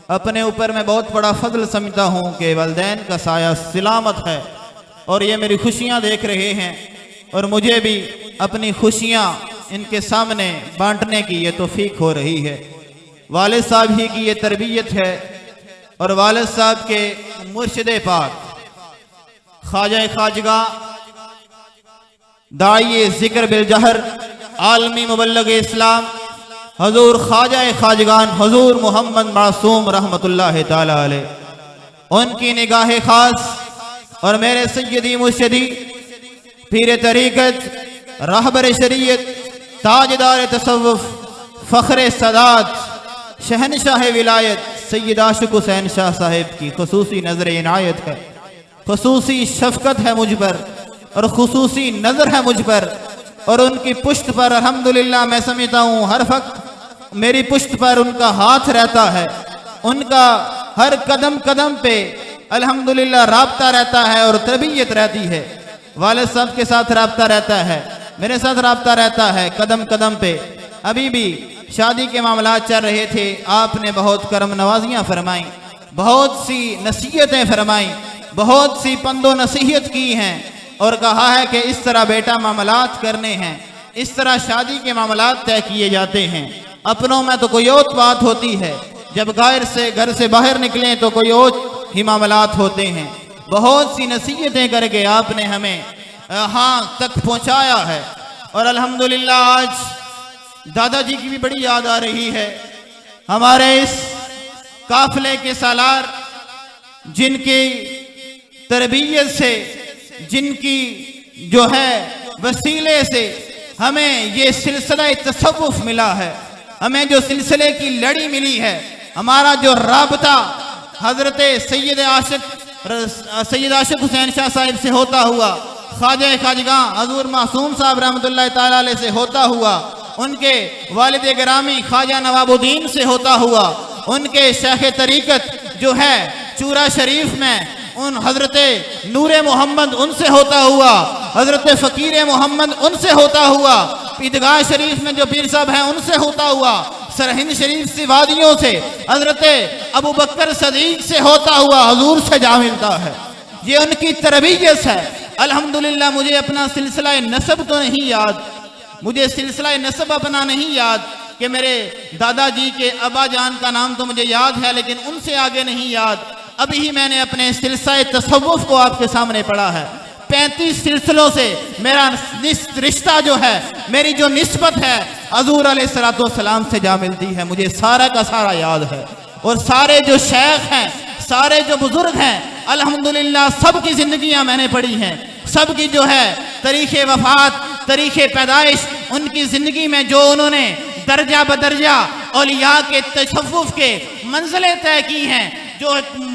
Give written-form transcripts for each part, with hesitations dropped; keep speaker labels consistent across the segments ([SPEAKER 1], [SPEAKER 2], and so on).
[SPEAKER 1] अपने ऊपर मैं बहुत बड़ा फजल समझता हूँ कि वालिदैन का साया सलामत है और ये मेरी खुशियाँ देख रहे हैं और मुझे भी अपनी खुशियाँ इनके सामने बांटने की ये तौफीक हो रही है। वालिद साहब ही की ये तरबियत है और वालिद साहब के मुर्शिद पाक ख्वाजा खाजगा दाई जिक्र बिल जहर आलमी मुबल्लिग इस्लाम हजूर ख्वाजा खाजगान हजूर मोहम्मद मासूम रहमतुल्लाह ताला अलैह, उनकी निगाह खास और मेरे सय्यदी मुर्शिदी पीर तरीक़त रहबर शरीयत ताजदार तसव्वुफ फ़ख्र सदात शहनशाह विलायत सय्यद आशिक़ हुसैन शाह साहिब की खुसूसी नज़र इनायत है, खुसूसी शफ़क़त है मुझ पर और खुसूसी नज़र है मुझ पर। और उनकी पुश्त पर अल्हम्दुलिल्लाह मैं समझता हूँ हर वक्त मेरी पुश्त पर उनका हाथ रहता है, उनका हर कदम कदम पे अल्हम्दुलिल्लाह राब्ता रहता है और तरबियत रहती है। वालिद साहब के साथ राब्ता रहता है, मेरे साथ राब्ता रहता है कदम कदम पे। अभी भी शादी के मामला चल रहे थे, आपने बहुत करम नवाजियाँ फरमाई, बहुत सी नसीहतें फरमाई, बहुत सी पंदो नसीहत की हैं और कहा है कि इस तरह बेटा मामलात करने हैं, इस तरह शादी के मामलात तय किए जाते हैं। अपनों में तो कोई और बात होती है, जब गैर से घर से बाहर निकलें तो कोई और ही मामलात होते हैं। बहुत सी नसीहतें करके आपने हमें यहाँ तक पहुँचाया है और अल्हम्दुलिल्लाह आज दादाजी की भी बड़ी याद आ रही है। हमारे इस काफिले के सालार जिनकी तरबियत से, जिनकी जो है वसीले से हमें ये सिलसिला तसव्वुफ मिला है, हमें जो सिलसिले की लड़ी मिली है, हमारा जो राबता हजरत सैयद आशिक़ हुसैन शाह साहिब से होता हुआ, ख्वाजा खाजगा हजूर मासूम साहब रहमतुल्लाह ताला अलैह से होता हुआ, उनके वालिद गिरामी ख्वाजा नवाबुद्दीन से होता हुआ, उनके शेख तरीक़त जो है चूरा शरीफ में उन हजरत नूरे मोहम्मद उनसे होता हुआ, हजरत फ़कीर मोहम्मद उनसे होता हुआ, ईदगाह शरीफ में जो पीर साहब हैं उनसे होता हुआ, सरहिंद शरीफ से वादियों से हजरत अबू बकर सदीक से होता हुआ हजूर से जा मिलता है। ये उनकी तरबियत है। अल्हम्दुलिल्लाह मुझे अपना सिलसिला नसब तो नहीं याद, मुझे सिलसिला नसब अपना नहीं याद कि मेरे दादाजी के अबा जान का नाम तो मुझे याद है लेकिन उनसे आगे नहीं याद। अभी ही मैंने अपने सिलसिला तसव्वुफ को आपके सामने पढ़ा है। 35 सिलसिलों से मेरा रिश्ता जो है, मेरी जो निस्बत है हजूर अलैहिस्सलाम से जा मिलती है। मुझे सारा का सारा याद है और सारे जो शेख हैं, सारे जो बुजुर्ग हैं, अल्हम्दुलिल्लाह सबकी जिंदगियां मैंने पढ़ी हैं, सबकी जो है तरीक़े वफ़ात, तरीक़े पैदाइश, उनकी ज़िंदगी में जो उन्होंने दर्जा बदर्जा औलिया के तसव्वुफ के मंजिलें तय की हैं, जो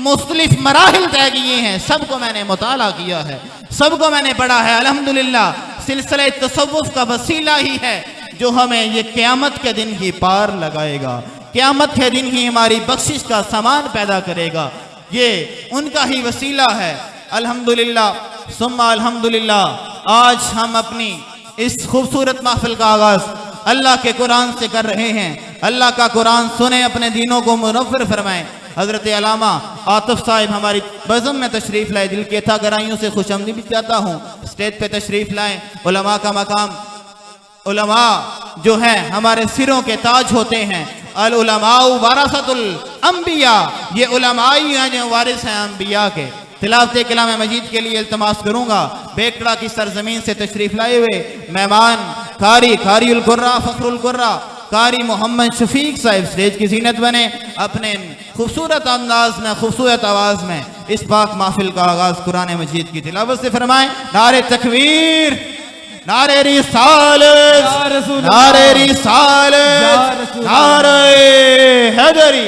[SPEAKER 1] मुख्तलिफ मराहिल तय किए हैं, सबको मैंने मुताला किया है, सबको मैंने पढ़ा है। अल्हम्दुलिल्लाह सिलसिला तसव्वुफ का वसीला ही है जो हमें ये क़यामत के दिन ही पार लगाएगा, क़यामत के दिन ही हमारी बख्शिश का सामान पैदा करेगा। ये उनका ही वसीला है। अल्हम्दुलिल्लाह सुम्मा अल्हम्दुलिल्लाह आज हम अपनी इस खूबसूरत महफिल का आगाज़ अल्लाह के कुरान से कर रहे हैं। अल्लाह का कुरान सुने, अपने दीनों को मुनव्वर फरमाएं। हज़रत अल्लामा आतिफ साहिब हमारी बज़म में तशरीफ़ लाए, दिल के था गहराइयों से खुशआमदीद भी चाहता हूँ। स्टेज पे तशरीफ़ लाएं। उलमा का मकाम, उलमा जो है हमारे सिरों के ताज होते हैं। अल उलमाउ वारसतुल अंबिया, ये उलमाई हैं जो वारिस हैं अंबिया के। तिलावत कलाम मजीद के लिए इल्तमास करूँगा बेकड़ा की सरजमीन से तशरीफ़ लाए हुए मेहमान कारी उल कुर्रा फ़ख्रुल कुर्रा कारी मोहम्मद शफीक साहिब स्टेज की जीनत बने। अपने खूबसूरत अंदाज में, खूबसूरत आवाज़ में इस पाक महफिल का आगाज़ कुरान मजीद की तिलावत से फरमाएं। नारे तकबीर, नारे रिसालत, नारे रिसालत, नारे हैदरी।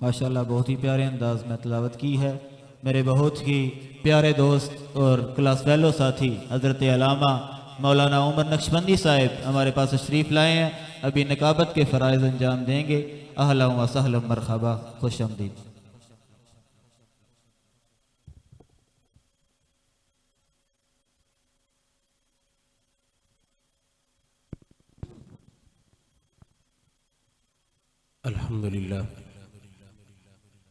[SPEAKER 1] माशाल्लाह बहुत ही प्यारे अंदाज में तिलावत की है। मेरे बहुत ही प्यारे दोस्त और क्लास फेलो साथी हज़रत अल्लामा मौलाना उमर नक्शबंदी साहिब हमारे पास तशरीफ़ लाए हैं। अभी निकाबत के फ़राइज़ अंजाम देंगे। अहलन व सहलन मरहबा, खुश आमदीद।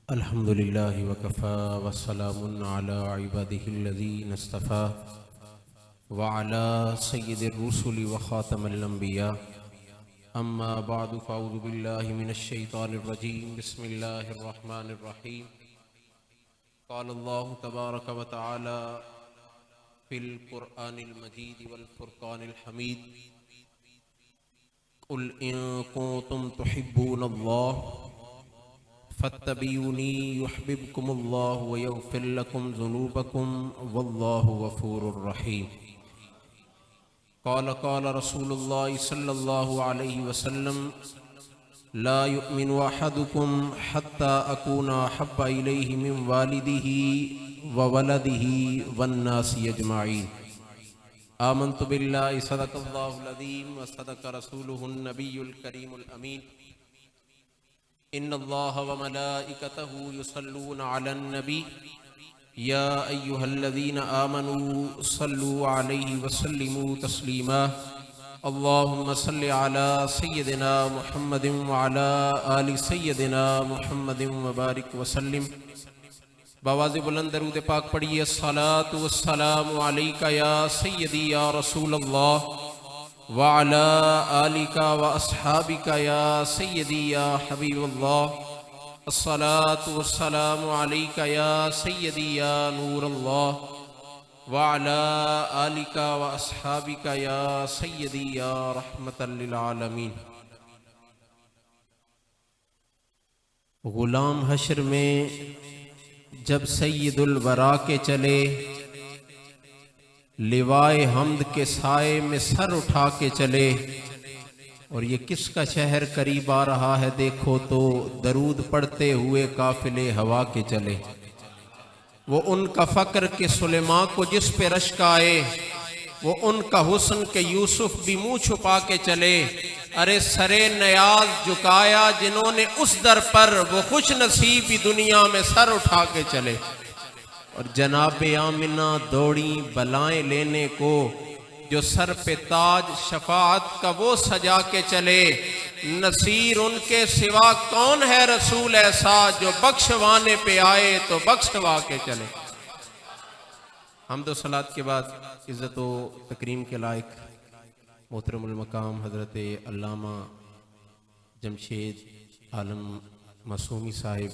[SPEAKER 2] अल्हम्दुलिल्लाह वकफ़ा वस्सलामुन अला इबादिहिल्लज़ीना इस्तफ़ा व अला सय्यिदिर रुसुलि व ख़ातमिल अंबिया अम्मा बअदु फ़अऊज़ु बिल्लाहि मिनश शैतानिर रजीम बिस्मिल्लाहिर रहमानिर रहीम क़ाल अल्लाहु तबारक व तआला फ़िल क़ुरआनिल मजीद वल फ़ुरक़ानिल हमीद क़ुल इन कुन्तुम तुहिब्बूनल्लाह फत्तबिऊनी युहब्बिबकुमुल्लाहु व यग़फ़िर लकुम ज़ुनूबकुम वल्लाहु गफ़ूरुर रहीम। क़ाल क़ाल रसूलुल्लाह सल्लल्लाहु अलैहि वसल्लम ला युमिनु अहदुकुम हत्ता अकूना अहब्बा इलैहि मिन वालिदिही व वलदिही वन्नासि अजमाईन। आमन्तु बिल्लाहि सदक़ल्लाहुल अज़ीम व सदक़ रसूलुहुन नबियुल करीमुल अमीन। इन्नल्लाह व मलाइकतहु युसल्लूना अलन नबी या अय्युहल्लज़ीना आमनू सल्लू अलैहि व सल्लिमू तस्लीमा। अल्लाहुम्मा सल्लि अला सय्यिदिना मुहम्मदिन व अला आलि सय्यिदिना मुहम्मदिन व बारिक व सल्लिम। बावाज़े बुलंद दरूद पाक पढ़िए। अस्सलातु वस्सलामु अलैका या सय्यदी या रसूलल्लाह व अला आलिका व अस्हाबिका या सय्यदी या हबीबल्लाह। अस्सलातु वस्सलामु अलैका या सय्यदी या नूरल्लाह व अला आलिका व अस्हाबिका या सय्यदी या रहमतल लिल आलमीन। गुलाम हश्र में जब सैयदुल वरा के चले, लिवाए हमद के साए में सर उठा के चले। और ये किसका शहर करीब आ रहा है देखो तो, दरूद पढ़ते हुए काफिले हवा के चले। वो उनका फ़क्र के सुलेमा को जिस पे रश्क आए, वो उनका हुस्न के यूसुफ भी मुंह छुपा के चले। अरे सरे नयाज झुकाया जिन्होंने उस दर पर, वो खुश नसीबी दुनिया में सर उठा के चले। और जनाबे आमिना दौड़ी बलाएं लेने को, जो सर पे ताज शफाअत का वो सजा के चले। नसीर उनके सिवा कौन है रसूल ऐसा, जो बख्शवाने पे आए तो बख्शवा के चले। हम्द व सलात के बाद इज़्ज़त व तकरीम के लायक मोहतरमुल मकाम हज़रत अल्लामा जमशेद आलम मासूमी साहिब,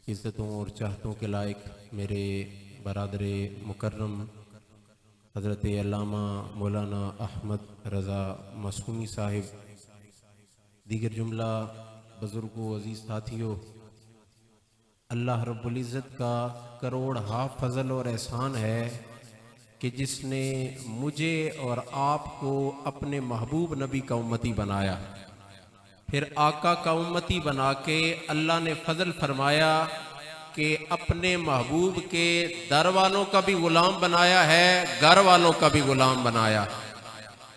[SPEAKER 2] इज़्ज़तों और चाहतों के लायक मेरे बरादरे मुकर्रम हज़रत अल्लामा मौलाना अहमद रज़ा मासूमी साहिब, दीगर जुमला बुज़ुर्गों अज़ीज़ साथियों, अल्लाह रब्बुल इज़्ज़त का करोड़ हाफ़ फज़ल और एहसान है कि जिसने मुझे और आपको अपने महबूब नबी का उम्मती बनाया। फिर आका का उम्मती बना के अल्लाह ने फजल फरमाया कि अपने महबूब के दर वालों का भी गुलाम बनाया है, घर वालों का भी गुलाम बनाया।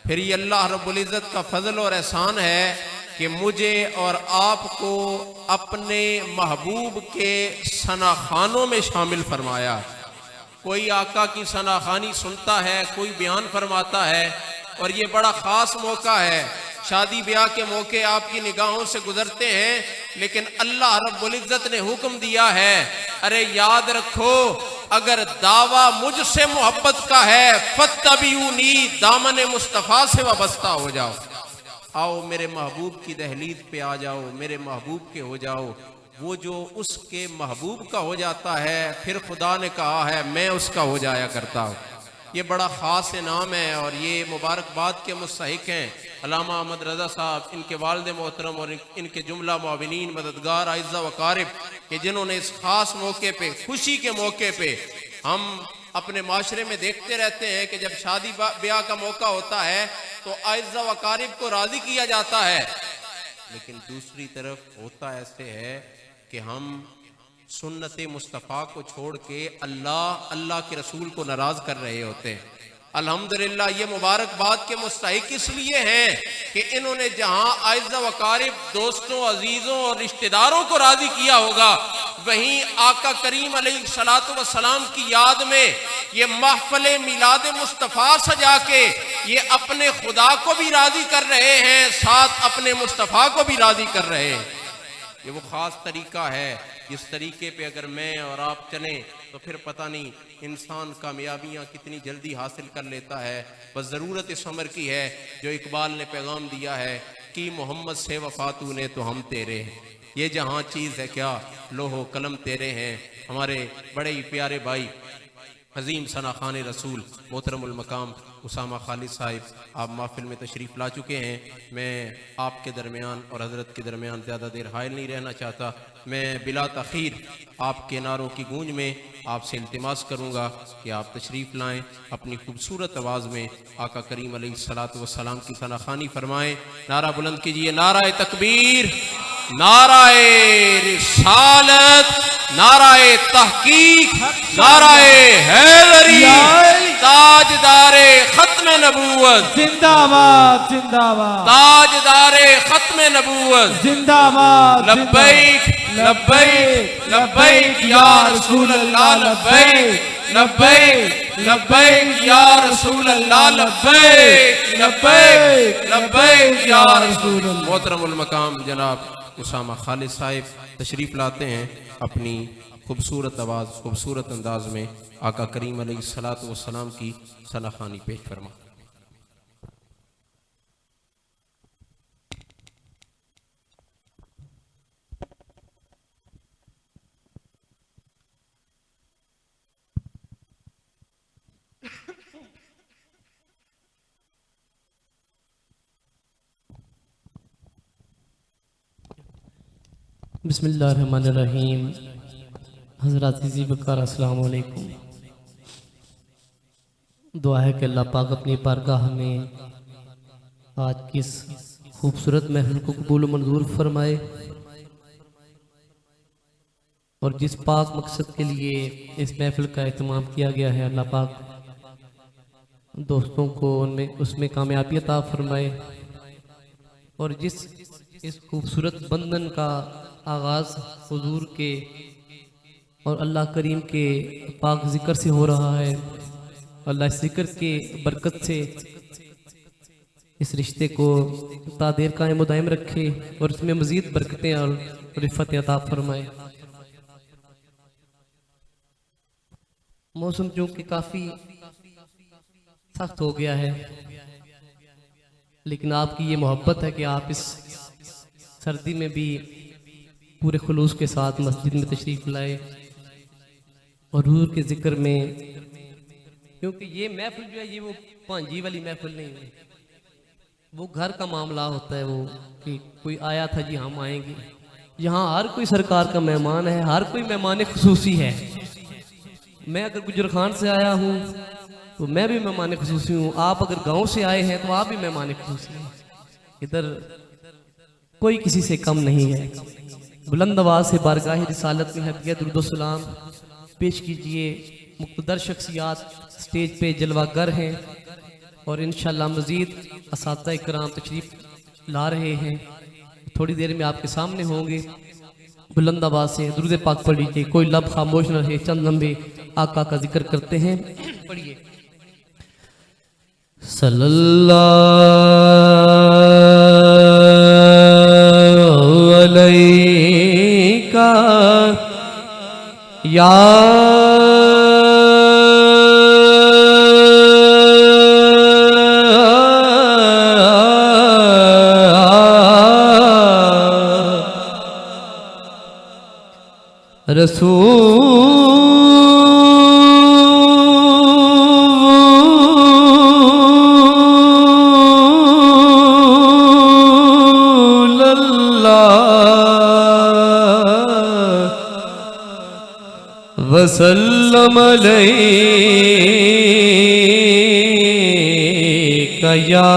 [SPEAKER 2] फिर ये अल्लाह रब्बुल इज़्ज़त का फजल और एहसान है कि मुझे और आपको अपने महबूब के सनाखानों में शामिल फरमाया। कोई आका की सनाखानी सुनता है, कोई बयान फरमाता है, और ये बड़ा ख़ास मौका है। शादी ब्याह के मौके आपकी निगाहों से गुजरते हैं, लेकिन अल्लाह रब्बुल इज़्ज़त ने हुक्म दिया है, अरे याद रखो अगर दावा मुझसे मोहब्बत का है, फत्तबिऊनी, दामन मुस्तफ़ा से वाबस्ता हो जाओ। आओ मेरे महबूब की दहलीज पे आ जाओ, मेरे महबूब के हो जाओ। वो जो उसके महबूब का हो जाता है, फिर खुदा ने कहा है मैं उसका हो जाया करता हूँ। ये बड़ा ख़ास इनाम है और ये मुबारकबाद के मुस्तहिक हैं अल्लामा अहमद रज़ा साहब, इनके वालिद मोहतरम और इनके जुमला मुआविनीन, मददगार, आइज़ा व क़ारिब, कि जिन्होंने इस ख़ास मौके पे, खुशी के मौके पे, हम अपने माशरे में देखते रहते हैं कि जब शादी ब्याह का मौका होता है तो आइज़ा व क़ारिब को राज़ी किया जाता है, लेकिन दूसरी तरफ होता ऐसे है कि हम सुन्नत मुस्तफ़ा को छोड़ के अल्लाह के रसूल को नाराज कर रहे होते हैं। अल्हम्दुलिल्लाह ये मुबारकबाद के मुस्तहिक इसलिए हैं कि इन्होंने जहां आइज़ा व क़ारिब दोस्तों, अजीज़ों और रिश्तेदारों को राजी किया होगा, वहीं आका करीम अलैहिस्सलातु वस्सलाम की याद में ये महफ़िल मिलाद मुस्तफ़ा सजा के ये अपने खुदा को भी राजी कर रहे हैं, साथ अपने मुस्तफ़ा को भी राजी कर रहे हैं। ये वो ख़ास तरीका है जिस तरीके पे अगर मैं और आप चलें तो फिर पता नहीं इंसान कामयाबियाँ कितनी जल्दी हासिल कर लेता है। बस ज़रूरत इस उम्र की है जो इकबाल ने पैगाम दिया है कि मोहम्मद से वफ़ा तूने तो हम तेरे हैं। ये जहां चीज़ है क्या, लोहो कलम तेरे हैं। हमारे बड़े ही प्यारे भाई अजीम सना खान रसूल मोहतरमुल मकाम उसामा खालिद साहिब, आप महफिल में तशरीफ़ ला चुके हैं। मैं आपके दरमियान और हज़रत के दरमियान ज़्यादा देर हायल नहीं रहना चाहता। मैं बिला तख़ीर आपके नारों की गूंज में आपसे इल्तिमास करूँगा कि आप तशरीफ़ लाएँ, अपनी खूबसूरत आवाज़ में आका करीम अलैहिस्सलातु वस्सलाम की सना खानी फरमाएँ। नारा बुलंद कीजिए, नाराए तकबीर, नाराए रिसालत, नाराए तहकीक, नाराए हैदरी, ताजदारे खत्म नबूवत
[SPEAKER 3] जिंदाबाद जिंदाबाद
[SPEAKER 2] ताजदारे खत्म नबूवत
[SPEAKER 3] जिंदाबाद
[SPEAKER 2] लब्बैक लब्बैक लब्बैक या रसूल अल्लाह लब्बैक लब्बैक लब्बैक या रसूल अल्लाह लब्बैक लब्बैक लब्बैक या रसूल अल्लाह। मोहतरमुल मकाम जनाब उसामा खालिद साहिब तशरीफ़ लाते हैं, अपनी खूबसूरत आवाज़ खूबसूरत अंदाज में आका करीम अलैहिस्सलातु वस्सलाम की सनाखानी पेश फरमा।
[SPEAKER 3] बिस्मिल्लाहिर्रहमानिर्रहीम। हज़रत अज़ीज़ बकार अस्सलाम वालेकुम। दुआ है कि अल्लाह पाक अपनी बारगाह में आज की इस खूबसूरत महफिल को कबूल मंजूर फरमाए और जिस पाक मकसद के लिए इस महफिल का एहतमाम किया गया है, अल्लाह पाक दोस्तों को उनमें उसमें कामयाबी अता फरमाए और जिस इस खूबसूरत बंधन का आगाज़ हुजूर के और अल्लाह करीम के पाक ज़िक्र से हो रहा है, अल्लाह इस ज़िक्र के बरकत से इस रिश्ते को तादेर कायम दायम रखे और इसमें मज़ीद बरकतें और रिफ़त अता फरमाए। मौसम चूँकि काफ़ी सख्त हो गया है, लेकिन आपकी ये मोहब्बत है कि आप इस सर्दी में भी पूरे खुलूस के साथ मस्जिद में तशरीफ़ लाए और हुजूर के ज़िक्र में, क्योंकि ये महफिल जो है ये वो पांजी वाली महफिल नहीं है, वो घर का मामला होता है। वो कि कोई आया था जी हम आएंगे, यहाँ हर कोई सरकार का मेहमान है, हर कोई मेहमान खुसूसी है। मैं अगर गुजर खान से आया हूँ तो मैं भी मेहमान खुसूसी हूँ, आप अगर गांव से आए हैं तो आप भी मेहमान खुसूसी हैं। इधर कोई किसी से कम नहीं है। बुलंद आवाज़ से बारगाह रिसालत में हदिया दुरूद सलाम पेश कीजिए। मुक़्तदर शख्सियात स्टेज पे जलवागर हैं और इंशाअल्लाह मज़ीद असातिज़ा इकराम तशरीफ़ ला रहे हैं, थोड़ी देर में आपके सामने होंगे। बुलंद आवाज़ से दुरूद पाक पढ़ लीजिए, कोई लब खामोश न रहे, चंद लम्बे आका का जिक्र करते हैं। पढ़िए सल्लल्लाहु अलैका या रसूल अल्लाह वसल्लम अलैका या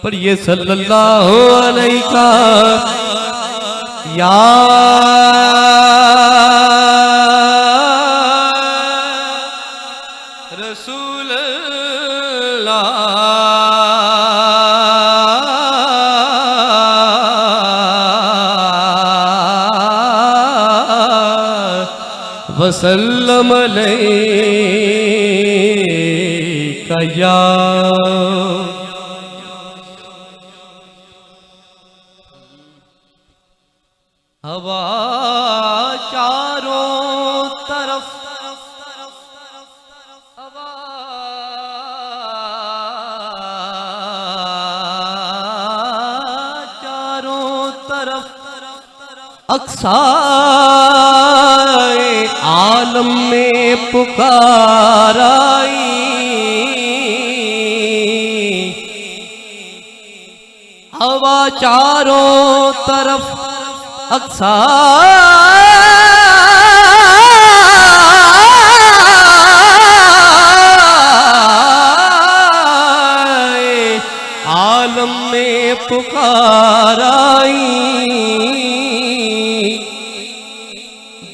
[SPEAKER 3] पर ये सल्लल्लाहु अलैका या रसूल अल्लाह वसल्लम अलैका या हवा चारों तरफ, हवा चारों तरफ अक्साए आलम में पुकाराई, हवा चारों तरफ अक्साए आलम में पुकाराई,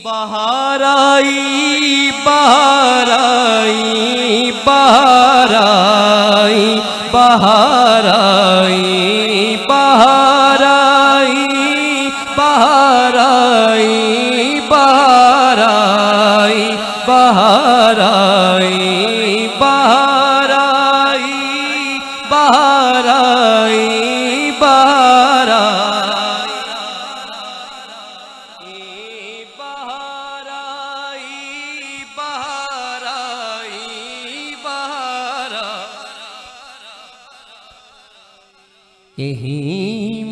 [SPEAKER 3] बहार आई बहार आई बहार आई बहार आई बहार आई बहार आई बहार आई बहार आई बहार आई बहार आई बहार यही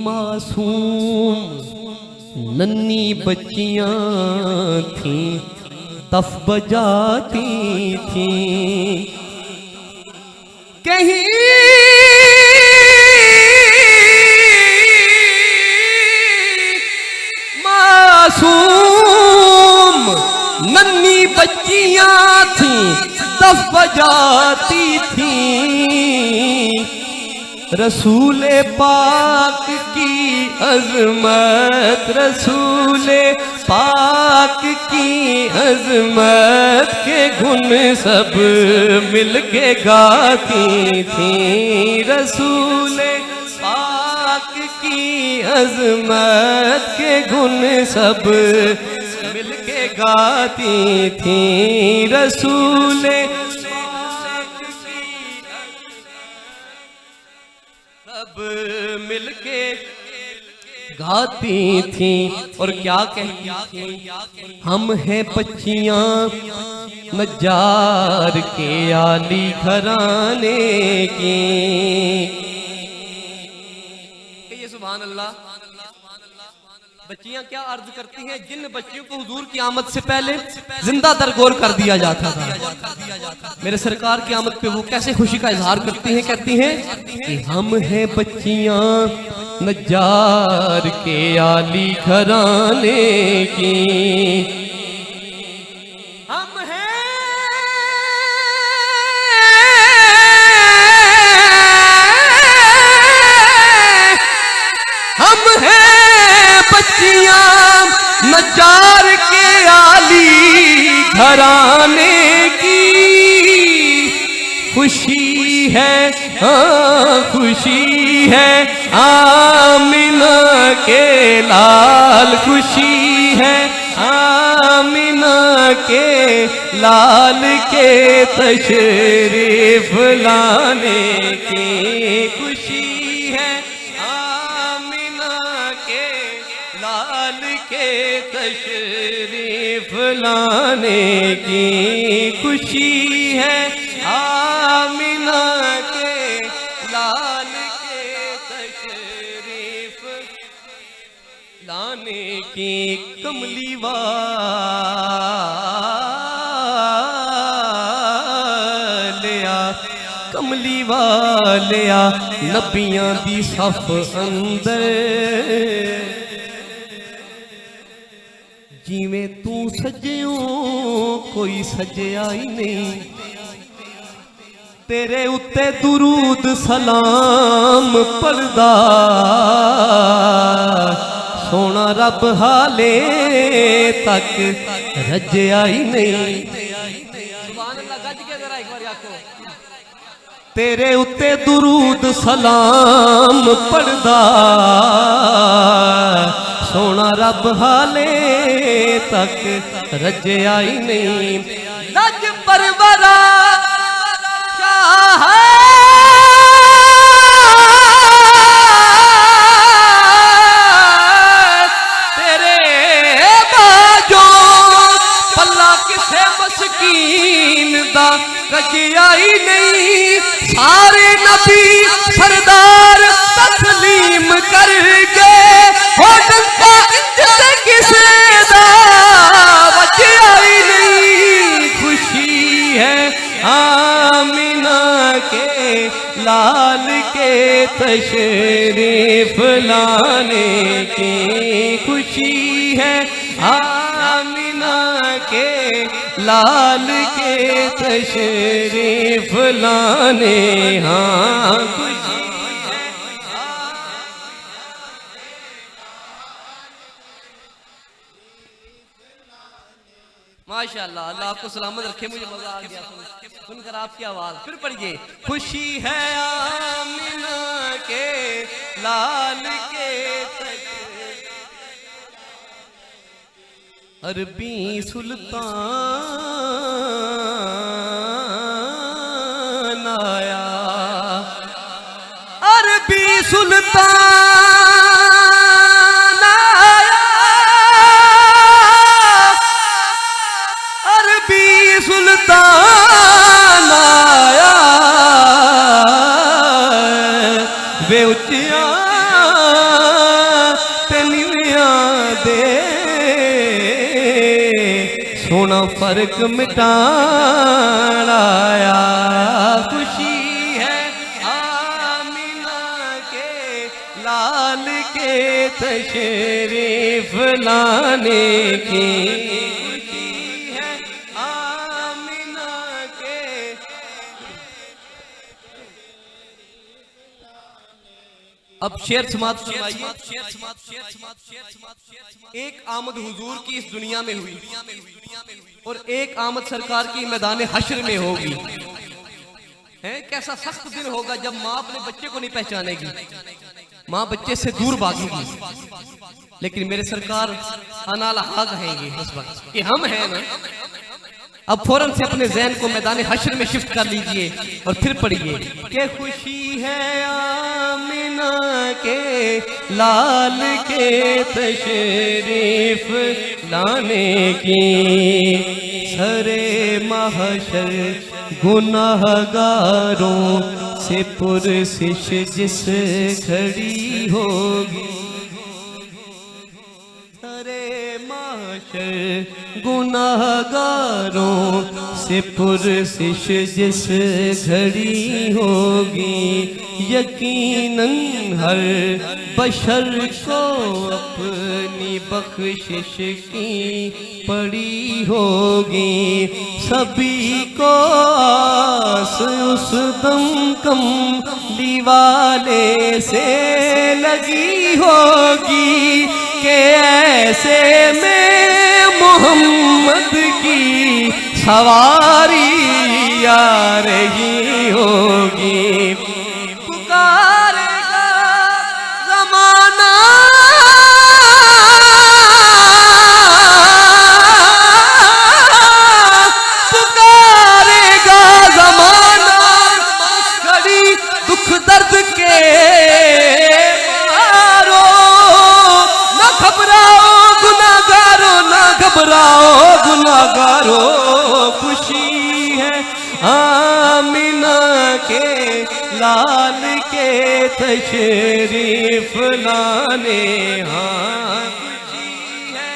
[SPEAKER 3] मासूम नन्ही बच्चियां थीं, तफ बजाती थीं, कहीं मासूम नन्ही बच्चियां थीं, तफ बजाती थीं, रसूले पाक की अजमत, रसूले पाक की अजमत के गुण सब मिलके गाती थी, रसूले पाक की अजमत के गुण सब मिलके गाती थी, रसूले सब मिलके गाती थी। और क्या कहती थी, हम हैं बच्चियां नज्जार के आली घराने की। ये सुभान अल्लाह। बच्चियां क्या अर्ज करती हैं, जिन बच्चियों को हुजूर की आमद से पहले जिंदा दरगोर कर दिया जाता था, मेरे सरकार की आमद पे वो कैसे खुशी का इजहार करती हैं, कहती हैं कि हम हैं बच्चियां नज्जार के आली घराने की, हम हैं बच्चियां नज्जार के आली घराने की। खुशी है हाँ खुशी है आमिना के लाल, खुशी है आमिना के लाल के तशरीफ लाने की। खुशी है आमिना के लाल के तशरीफ लाने की। खुशी है आमिना के लाल के तशरीफ लाने की। कमली वालिया कमली वालिया नबियां दी सफ अंदर, जिवें तू सजियों कोई सजिया ही नहीं, तेरे उत्ते दुरूद सलाम पढ़दा सोना रब हाले तक रजया ही नहीं। सुभान अल्लाह, गज के जरा एक बार आखो। तेरे उत्ते दुरूद सलाम पढ़दा सोना रब हाले तक रजया ही नहीं। रज परवरा तेरे बचिया ही नहीं, सारे नबी सरदार तस्लीम कर गए, हो डंका इंज किसे दा बचिया ही नहीं। खुशी है आमिना के लाल के तशरीफ लाने की, खुशी है आमिना के लाल के तशरीफ लाने। हाँ खुशी है माशाअल्लाह, अल्लाह आपको सलामत रखे। मुझे मजा आ गया सुनकर आपकी आवाज। फिर पढ़िए, खुशी है आमिना के लाल के अरबी सुल्तान आया, अरबी सुल्तान आया, अरबी सुल्तान आया, वे उच्चिया ते नीवियां दे सोना फर्क मिटान आया। खुशी है आमिना के लाल के तशरीफ लाने की, खुशी है आमिना के। अब शेर समात सुनाइए। एक आमद हुजूर की इस दुनिया में हुई और एक आमद सरकार की मैदान हश्र में होगी। है कैसा सख्त दिन होगा जब माँ अपने बच्चे को नहीं पहचानेगी, माँ बच्चे से दूर भागेगी, लेकिन मेरे सरकार अनाला हा कहेंगे उस वक्त कि हम हैं ना। अब फौरन से अपने ज़हन को मैदान हश्र में शिफ्ट कर लीजिए और फिर पढ़िए कि खुशी है आमिना के लाल के तशरीफ लाने की, सरे महशर गुनाहगारों से पुरसिश जिस खड़ी होगी, सरे महशर गुनाहगारों से पुरसिश जिस घड़ी होगी, यकीनन हर बशर को अपनी बख्शिश की पड़ी होगी, सभी को आस उस दम कमली वाले से लगी होगी कि ऐसे में मोहम्मद की सवारी आ रही होगी। पुकारेगा ज़माना पुकारेगा ज़माना, घड़ी दुख दर्द के मारो, न घबराओ गुनाहगारो, न घबराओ गुनाहगारो। खुशी है आमिना के लाल के तशरीफ लाने। हाँ खुशी है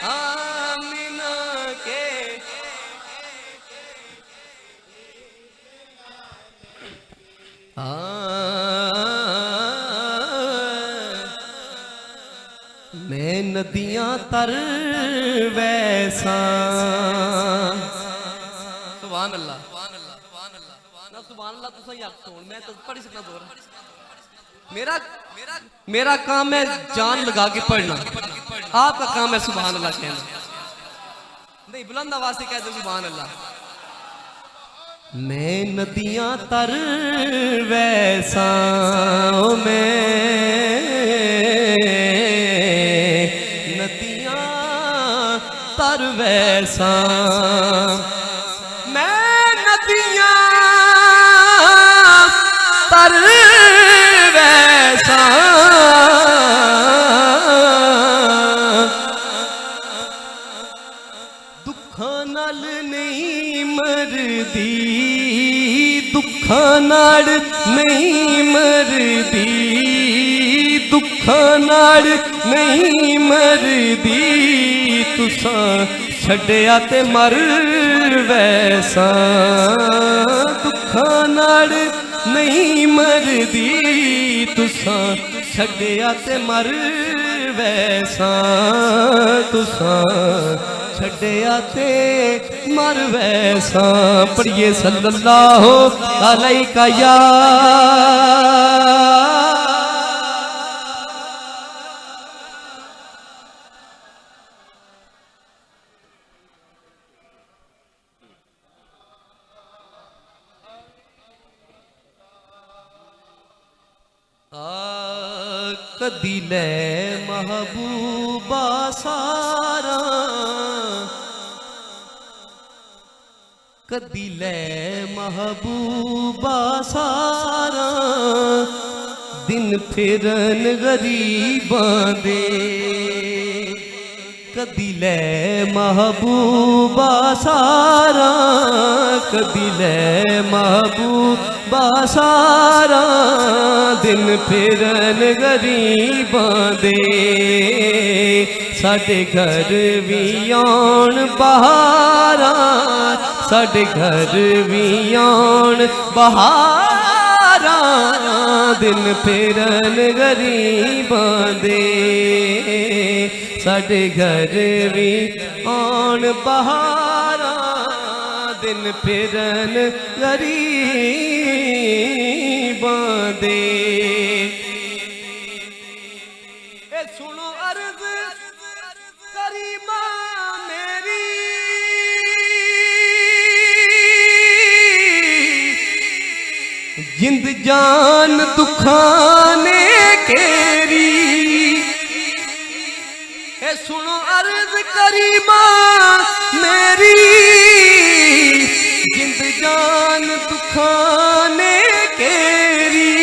[SPEAKER 3] आमिना के। मैं नदियां तर वैसा, सुभान अल्लाह ना, सुभान अल्लाह तो सही आप सुन, मैं तो पढ़ सकता दूर। मेरा काम है जान लगा के पढ़ना, आपका काम है सुभान अल्लाह कहना। नहीं बुलंद आवाज से कह दो सुभान अल्लाह। मैं नदियां तर वैसा, मैं नदियां तर वैसा, मैं नदियां तर वैसा, दुखा नल नहीं मरदी दुखां नाल नहीं मरदी, दुखां नाल नहीं मरदी, तुसां छड्डिया ते मर वैसा, दुखां नाल नहीं मरदी, तुसां छड्डिया ते मर वैसा, तुसां छड्डिया ते मर वैसा। पढ़िए सल्लल्लाहु अलैहि या कदी ले महबूबा सारा, कदी ले महबूबा सारा, दिन फिरन गरीबां दे, कदी ले महबूबा सारा, कदी ले महबूबा सारा, दिन फिरन गरीबां दे, साडे घर भी आउण बहारां, साडे घर भी आउण बहारां, दिन फिरन गरीबां दे, साडे घर भी आउण बहारां, दिन फिरन गरीबां दे। सुनो अर्ज करीमा मेरी, जिंद जान दुखां ने केरी, सुनो अर्ज करीमा मेरी, जिंद जान दुखां ने केरी,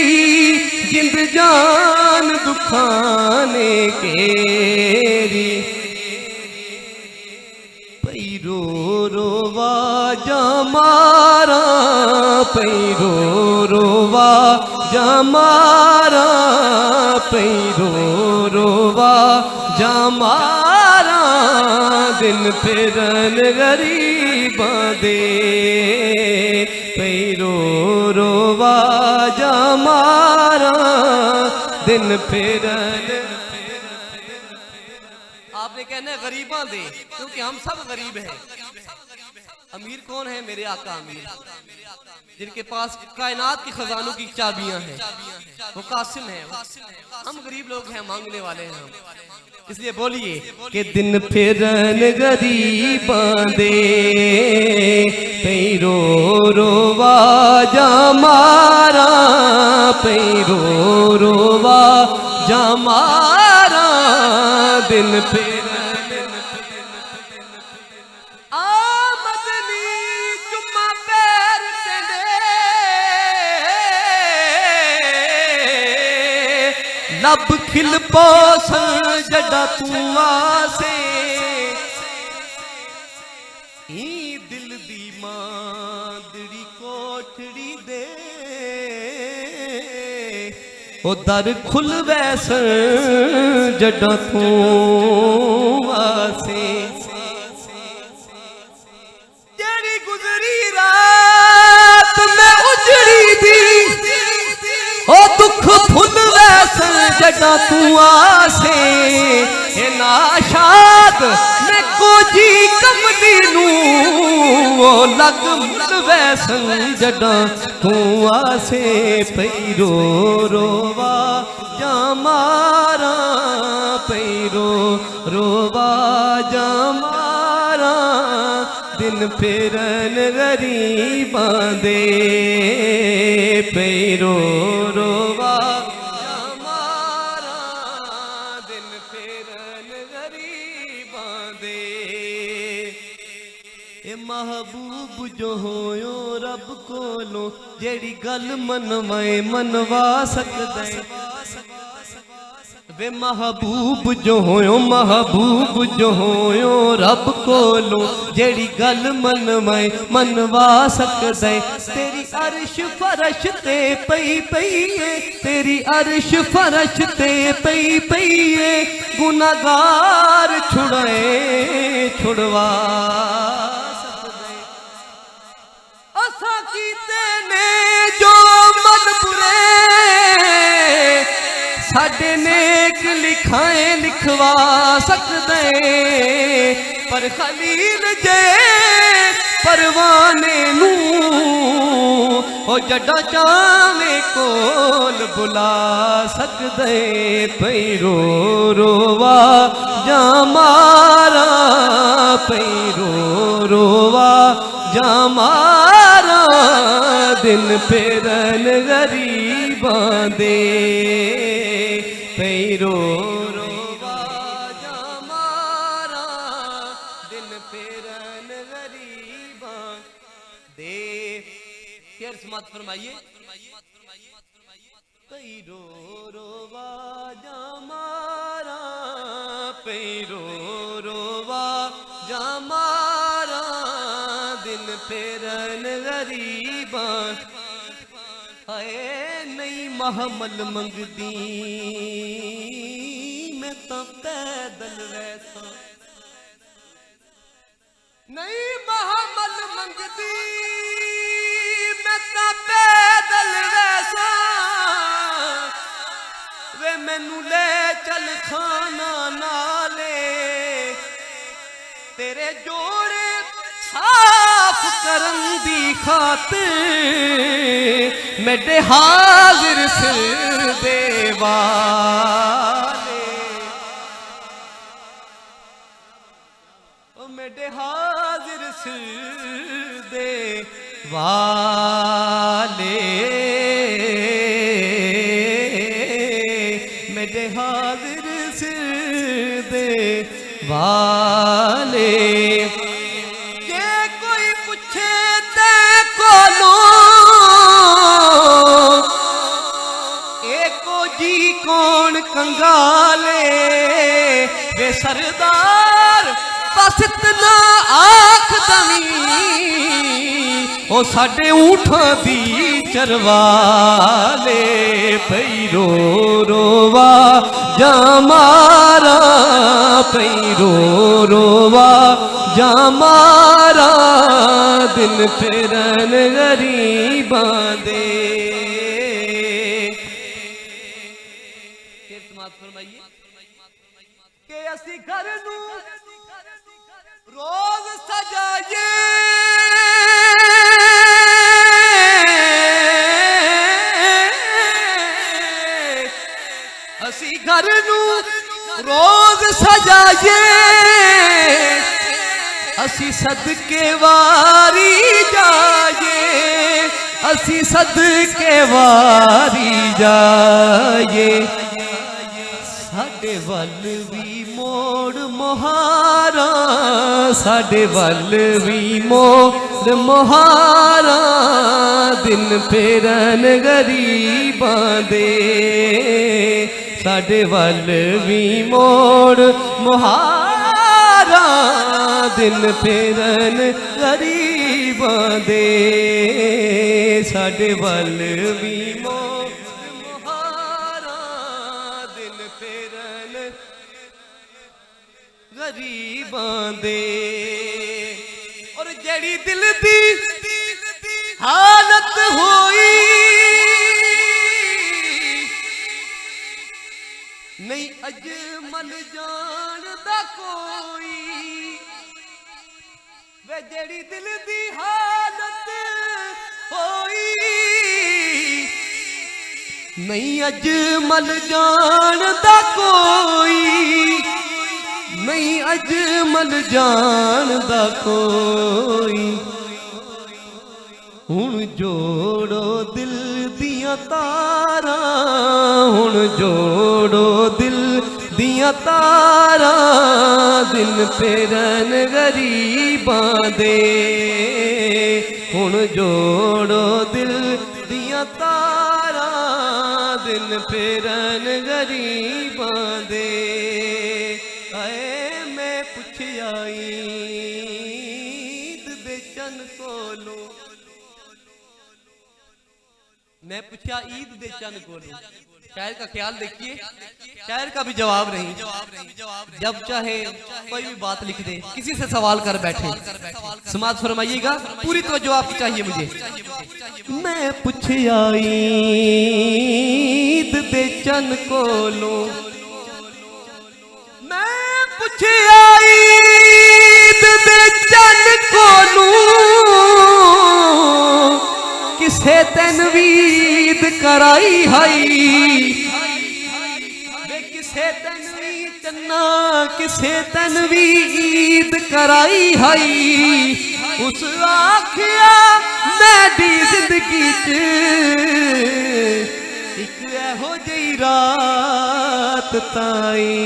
[SPEAKER 3] जिंद जान दुखां ने केरी, पई रो रो वाजा मारा, पई रो रो वाजा मारा, पई रो रो वाजा मारा, दिन फिरन गरीबां दे, पई रो रो वाजा मारा, दिन फिरन। आपने कहना है गरीबां दे, क्योंकि हम सब गरीब हैं। अमीर कौन है? मेरे आका अमीर, जिनके पास कायनात की खजानों की चाबियां हैं, वो कासिम है। हम गरीब लोग हैं, मांगने वाले हैं हम, इसलिए बोलिए कि दिन फिरन गरीबां दे, पई रो रो वाजा मारा, पई रो रो वाजा मारा, दिन फिरन। लब खिल पोसन जड़ा तू आसे, दिल दी मांदड़ी कोठड़ी दे, ओ दर खुल वैसन जड़ा तू आसे, जेड़ी गुजरी रात में उजड़ी दी, ओ दुख फुल वैसन जड़ा तू आसे, हे नाशाद मैं कोजी कमली नू, ओ लग मुल वैसन जड़ा तू आसे, पई रो रो वाजा मारा, पई रो रो वाजा मारा, दिन फिरन गरीबां दे, पई रो रो वाजा मारा, दिन फिरन गरीबां दे। ए महबूब जो होयो रब कोलों, जेड़ी गल मनवाए मनवा सकदा है, वे महबूब जो होयो रब कोलो जेड़ी गल मनवा सकदा है। तेरी अर्श फरश ते पई है, तेरी अर्श फरश ते पई है, गुनाहगार छुड़वा सकदा है। असा कीते ने जो मन बुरे साडे नेक लिखाए लिखवा सकदे, पर खलील जे परवाने नू ओ जड़ा चावे कोल बुला सकदे। पई रोवा जा मारा, पई रोवा जा मारा, दिन फेरन गरीबां दे। पई रोवा जा मारा, दिन फेरन गरीबां दे। शेर समात फरमाइए। पई रोवा जा मारा, पई रोवा जा मारा, दिन फेरन गरीबां। हाय नहीं महमल मंगदी मैं तो पैदल वैसा, नहीं महमल मंगदी मैं तो पैदल वैसा, वे मैनू ले चल खाना नाले, तेरे जोड़े साफ करन दी खातिर मेरे हाजिर सिर देवाले, ओ मेरे हाजिर सिर देवाले, मेरे हाजिर सिर देवाले। कौन कंगाले वे सरदार बस इतना आख दवी, ओ साडे ऊँठां दी चरवाले। पई रोवा जा मारा, पई रोवा जा मारा, दिन फेरन गरीबां दे। के असी घर नू रोज सजाइए, असी घर नू रोज सजाइए, असी सदके वारी जाइए, असी सदके वारी जाइए। साडे वल भी मोड़ मोहारा, साडे वल भी मोड़ मोहारा, दिन फेरन गरीबां दे। साडे वल भी मोड़ मोहारा, दिन फेरन गरीबां दे। साडे वल भी गरीबां दे। और जेड़ी दिल दी हालत होई नहीं अजमल जानदा कोई, वे जेड़ी दिल दी हालत होई नहीं अजमल जानदा कोई, नहीं अजमल जानदा कोई। हुण जोड़ो दिल दियां तारां, हुण जोड़ो दिल दियां तारां, दिन फेरन गरीबां दे। हुण जोड़ो दिल दियां तारां, दिन फेरन गरीबां पुछया ईद दे चन कोलो, मैं पूछा ईद दे चन कोलो। शायर का ख्याल देखिए, शायर का भी जवाब नहीं। जब चाहे कोई भी बात लिख दे, किसी से सवाल कर बैठे। समाज फरमाइएगा, पूरी तवज्जो आपकी चाहिए मुझे। मैं पूछया ईद दे चन कोलो, मैं पूछया ईद दे चन कोलो, किसे तनवीद कराई हाई, किसे तनवीद चन्ना, किसे तनवीद कराई हाई। उस आखिया मेरी जिंदगी च एक एहो जी रात ताई,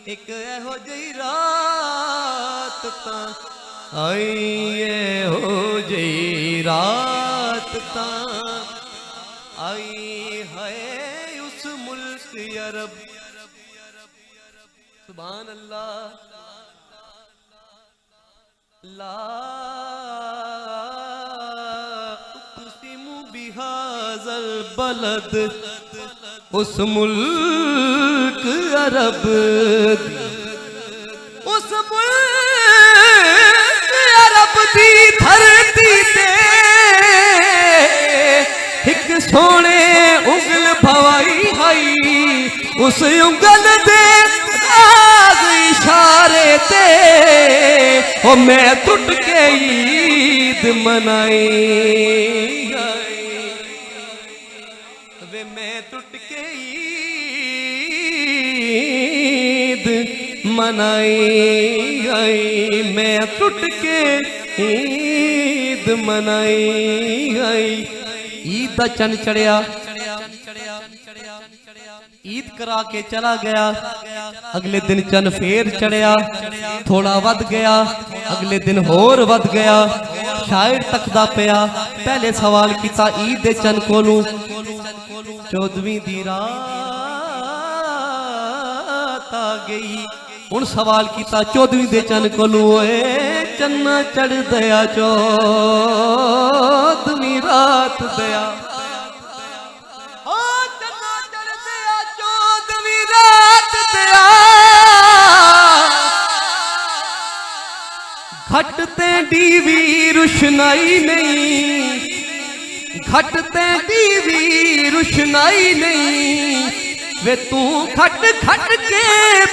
[SPEAKER 3] एक एहो जी रात ताई आई, हो जी रात आई है उस मुल्क अरब। सुभान अल्लाह, ला उक़सिमु बिहाज़ल बलद, उस मुल्क अरब, उस मुल्क अरब दी धरती ते एक सोने उंगल भवाई हाई। उस उंगल दे राज इशारे ते ओ मैं टुट के ईद मनाई, वे मैं टुट के ईद मनाई गई, मैं टुट के ईद मनाई गई। ईद दा चन चढ़िया, ईद करा के चला गया। अगले दिन चन फेर चढ़िया, थोड़ा वध गया, अगले दिन होर वध गया। शायर तकदा पिया, पहले सवाल किया ईद दे चन कोलू, 14वीं दी रात आ गई। हुण सवाल किया 14वीं दे चन कोलू, चन्ना चढ़ दया 14वीं रात दया, चन्ना चढ़ दया 14वीं रात दया। घटते डीवी रुशनाई नहीं, घटते डीवी रुशनाई नहीं। वे तू खट खट के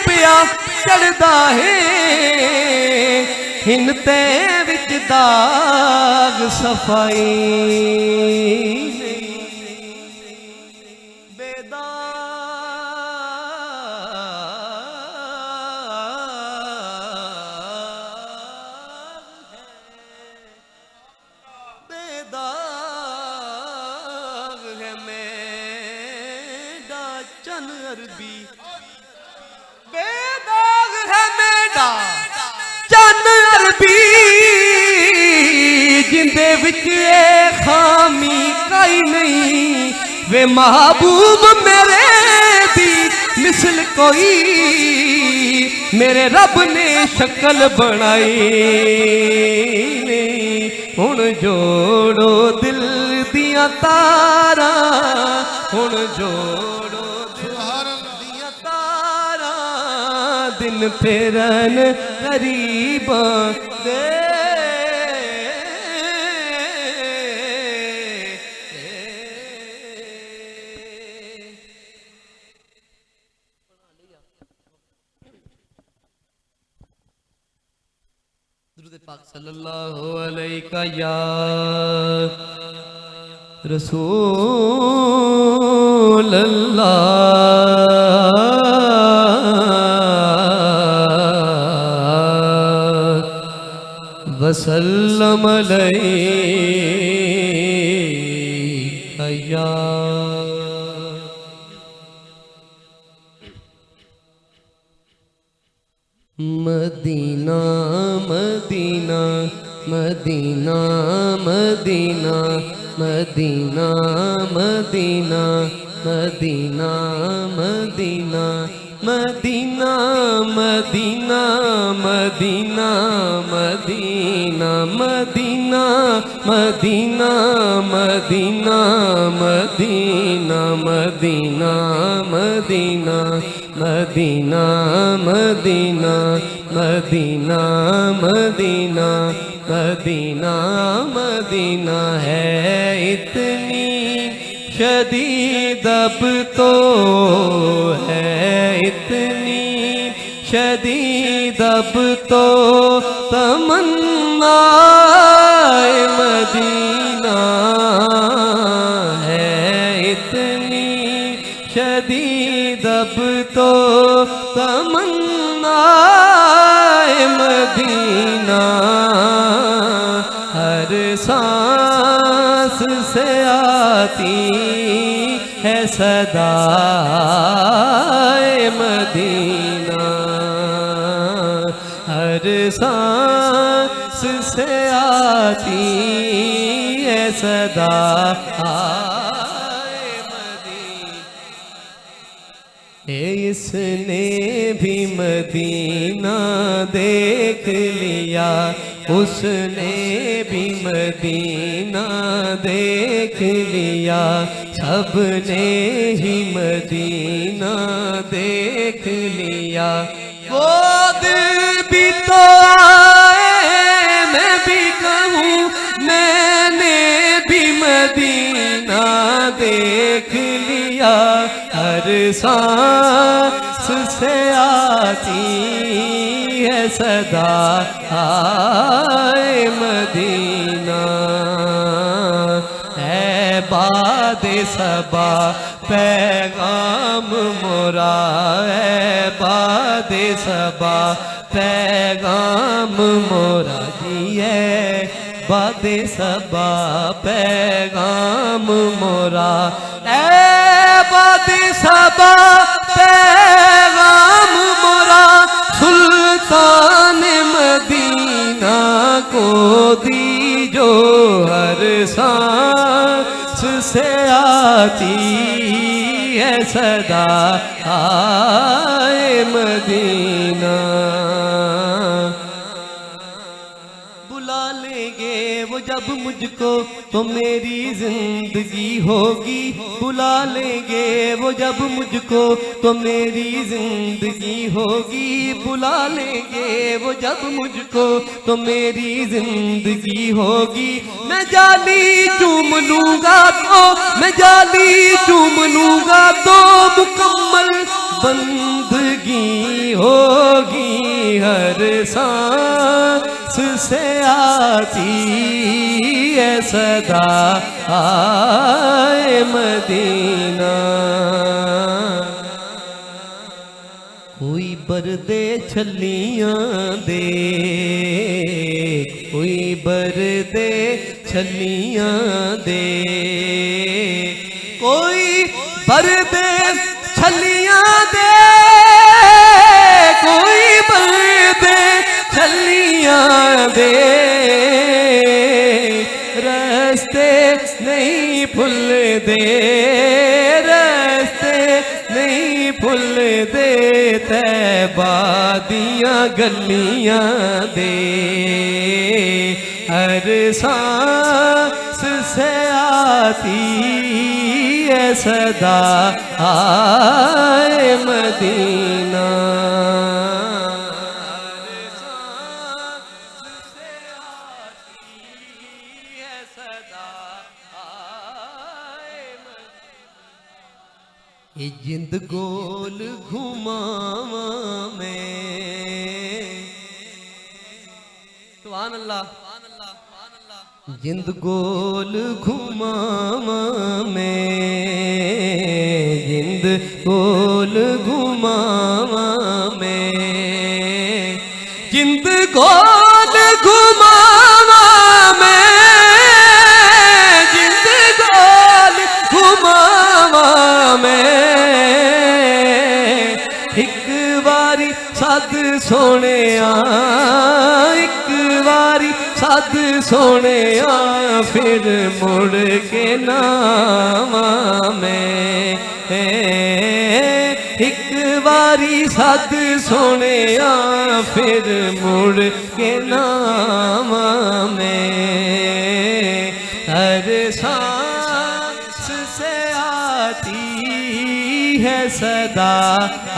[SPEAKER 3] पिया चढ़दा है, हिन ते विच दाग सफाई बेदाग है मेरा चन अरबी, बेदाग है मेरा चन अरबी। जिंदे विच खामी काई नहीं, वे महबूब मेरे दी मिसल कोई मेरे रब ने शक्ल बनाई नहीं। हुण जोड़ो दिल दिया तारा, हुण जोड़ो दिल दिया तारा, दिन फेरन करीब दे। दुरूद पाक सल्लल्लाहु अलैहि या रसूल अल्लाह वसल्लम अलैहि या। Medina Medina Medina Medina Medina Medina Medina Medina Medina Medina Medina Medina Medina Medina Medina Medina Medina Medina Medina Medina Medina Medina Medina Medina है इतनी शदीद अब तो है इतनी शदीद अब तो तमन्ना मदीना है इतनी शदीद अब तो तमन्ना मदीना हर सांस से आती है सदा मदीना हर सांस से आती है सदा इसने भी मदीना देख लिया उसने भी मदीना देख लिया सबने ही मदीना देख लिया वो दिल भी तो आए मैं भी कहूँ मैंने भी मदीना देख लिया हर सांस से आती है सदा आए मदीना है बादे सबा पैगाम मोरा है बादे सबा पैगाम मोरा जी है बादे सबा पैगाम मोरा बादे सबा पैगाम मोरा सुल्तान मदीना को दी जो हर सांस से आती है सदा आए मदीना बुला लेंगे वो जब मुझको तो मेरी जिंदगी होगी बुला लेंगे वो जब मुझको तो मेरी जिंदगी होगी बुला लेंगे वो जब मुझको तो मेरी जिंदगी होगी मैं जाली चूम लूंगा तो मैं जाली चूम लूंगा तो मुकम्मल बंदगी होगी हर सांस से आती है सदा आए मदीना कोई बरदे छलियां दे कोई बरदे छलियां दे कोई बरदे छलियां दे कोई बरदे छलियां दे रस्ते नहीं फुल दे रस्ते नहीं फुल दे तैबादियाँ गलियां दे हर सांस से आती है सदा आए मदीना ये जिंद गोल घुमावा मैं सुभान अल्लाह जिंद गोल घुमावा मैं जिंद गोल घुमावा मैं जिंद गोल घुमावा मैं जिंद गोल घुमावा मैं एक बारी सद सोने एक बारी सद सोने फिर मुड़ के नावा मैं एक बारी सद सोने फिर मुड़ के नाम में हर सांस से आती है सदा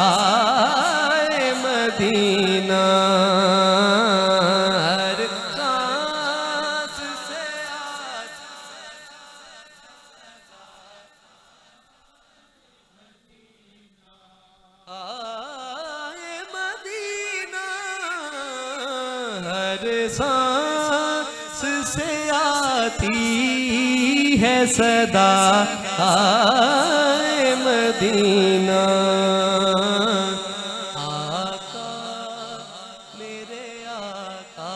[SPEAKER 3] आए मदीना हर सांस से आए मदीना हर सांस से आती है सदा आए मदीना आका मेरे आका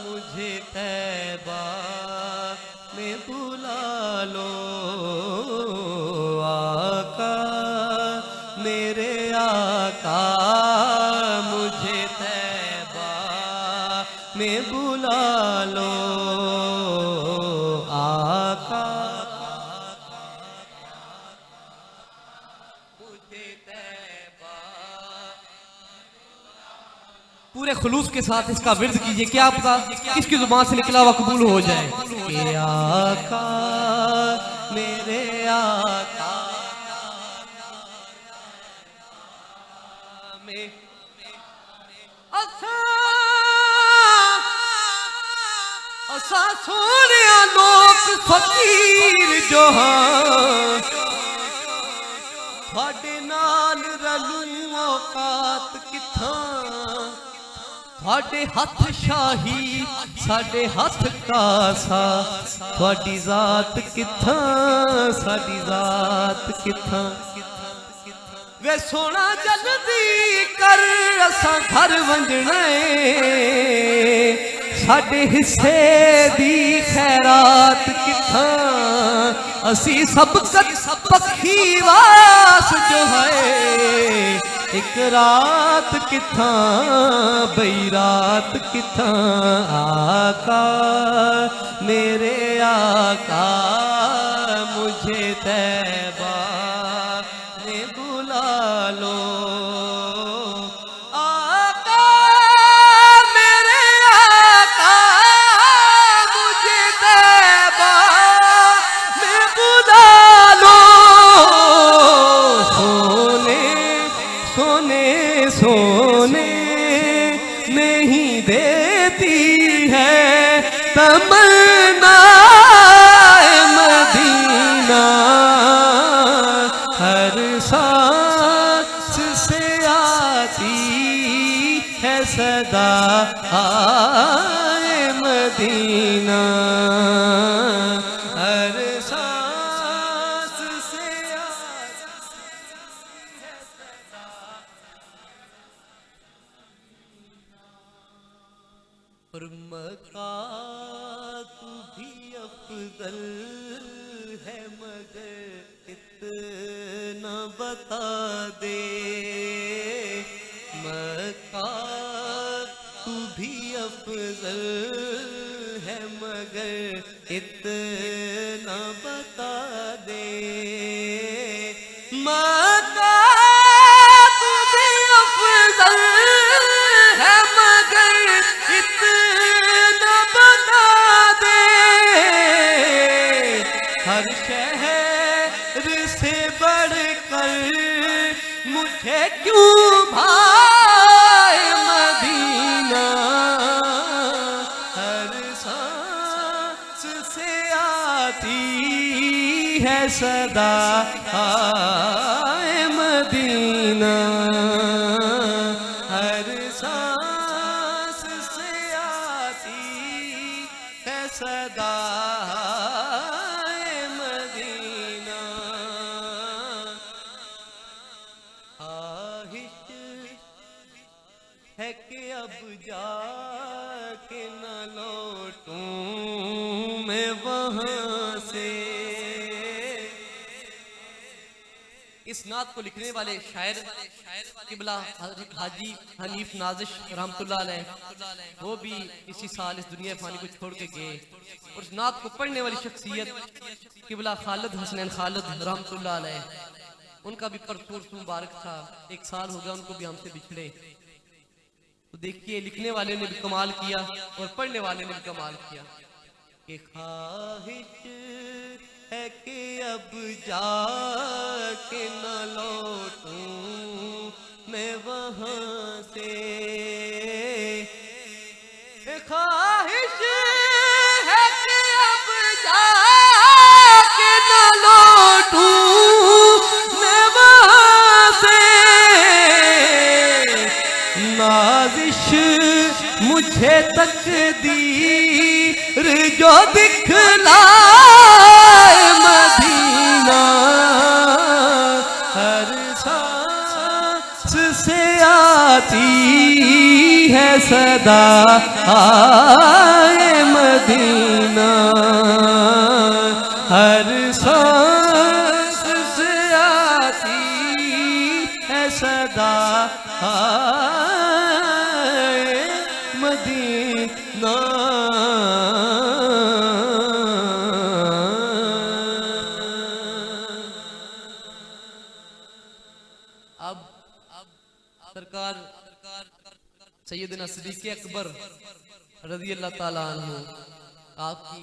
[SPEAKER 3] मुझे तैबा में बुला लो आका मेरे आका मुझे तैबा में बुला लो आका मुझे तैबा पूरे खुलूस के साथ इसका विर्द कीजिए, क्या पता किसकी जुबान से निकला हुआ कबूल हो जाए। कि आका मेरे आका में असा सोने लोक फकीर जो हाँ थोड़े नाल रलू औकात किथां थोड़े हथ शाही साडे हथ कासा थोड़ी जात किथां साडी जात किथां वे सोना जल्दी कर असा घर वंजना साडे हिस्से दी खैरात किथां असी सब पखी वास जो है एक रात किथां बई रात किथां आका मेरे आका मुझे तैबा में बुला लो आका मेरे आका मुझे तैबा में बुला लो सोने सोने सोने नहीं देती है तमन्ना मदीना हर सांस से आती है सदा आए मदीना हर सांस से आती है सदा और मका तू भी अफजल है मगर इतना बता दे मका तू भी अफजल है मगर इतना बता दे मका तू भी अफजल है मगर इतना बता दे हर शहर से बढ़कर मुझे क्यों भाई मदीना हर सांस से आती है सदा आए मदीना हर सांस से आती है सदा आए मदीना ख्वाहिश है कि अब जाके न लौटूं मैं वहां से इस नात को लिखने वाले शायर किबला हज़रत हाजी हनीफ नाजिश रहमतुल्लाह अलैह, वो भी इसी साल इस दुनिया फानी को छोड़ के गए। और इस नात को पढ़ने वाली शख्सियत किबला खालिद हसनैन खालिद रहमतुल्लाह अलैह, उनका भी परसूर मुबारक था। 1 साल हो गया उनको भी हमसे बिछड़े। तो देखिए लिखने वाले ने भी कमाल किया और पढ़ने वाले ने भी कमाल किया कि ख्वाहिश है कि अब जाके न लौटूं मैं वहां से, ख्वाहिश है कि अब जाके न लौटूं मैं वहां से, नाज़िश मुझे तकदीर जो दिखलाए मदीना, हर सांस से आती है सदा आए मदीना, हर सांस से आती है सदा आए मदीना। अब सरकार सैयदना सिद्दीक़ अकबर रज़ी अल्लाह ताला अन्हु आपकी